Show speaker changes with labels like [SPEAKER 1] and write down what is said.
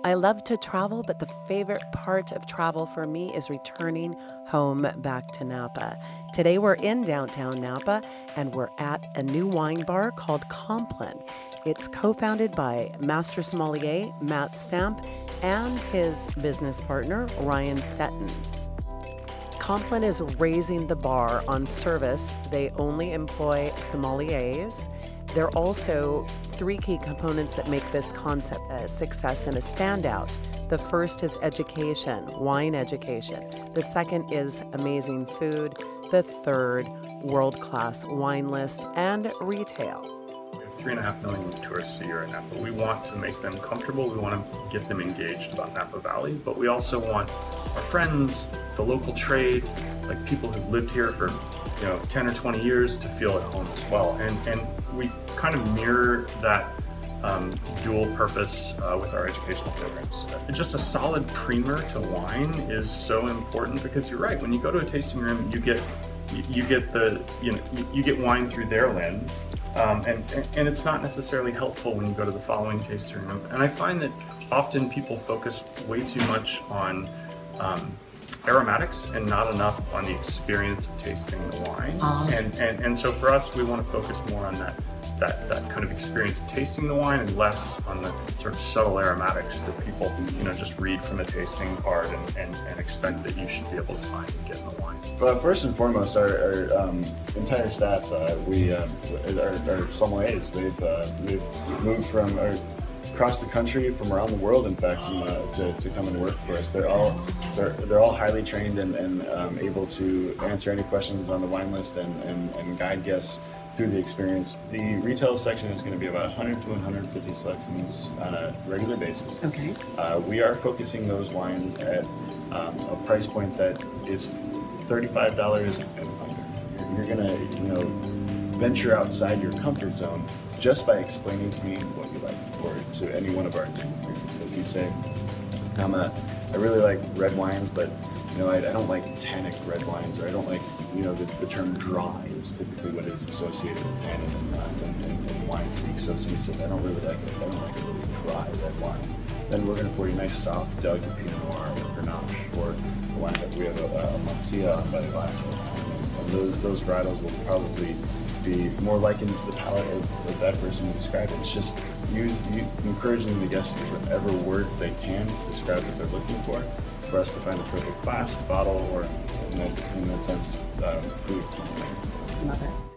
[SPEAKER 1] I love to travel, but the favorite part of travel for me is returning home back to Napa. Today we're in downtown Napa and we're at a new wine bar called kom-plin. It's co-founded by Master Sommelier Matt Stamp and his business partner Ryan Stetins. kom-plin is raising the bar on service. They only employ sommeliers. There are also three key components that make this concept a success and a standout. The first is education, wine education. The second is amazing food. The third, world-class wine list and retail.
[SPEAKER 2] We have 3.5 million tourists a year in Napa. We want to make them comfortable. We want to get them engaged about Napa Valley, but we also want our friends, the local trade, like people who've lived here for 10 or 20 years to feel at home as well. And we kind of mirror that dual purpose with our educational programs. Just a solid primer to wine is so important because you're right. When you go to a tasting room, you get wine through their lens, and it's not necessarily helpful when you go to the following tasting room. And I find that often people focus way too much on aromatics and not enough on the experience of tasting the wine. And so for us, we want to focus more on that kind of experience of tasting the wine and less on the sort of subtle aromatics that people just read from a tasting card and expect that you should be able to find and get in the wine.
[SPEAKER 3] Well, first and foremost, our entire staff, our sommeliers, they've moved from across the country, from around the world, in fact, to come and work for us. They're all highly trained and able to answer any questions on the wine list and guide guests through the experience. The retail section is going to be about 100 to 150 selections on a regular basis.
[SPEAKER 1] Okay.
[SPEAKER 3] We are focusing those wines at a price point that is $35 and under. You're going to venture outside your comfort zone just by explaining to me what you like, or to any one of our team. If you say, I really like red wines, but I don't like tannic red wines, or I don't like, the term dry is typically what is associated with tannin in wine speak. So somebody says, I don't like a really dry red wine. Then we're going to pour you a nice soft delicate Pinot Noir or Grenache, or the wine that we have a Mancia by the glass with. And those varietals will probably be more likened to the palate of that person who described it. It's just you encouraging the guests to use whatever words they can to describe what they're looking for us to find the perfect glass, bottle, or in that sense, food.
[SPEAKER 1] Love it.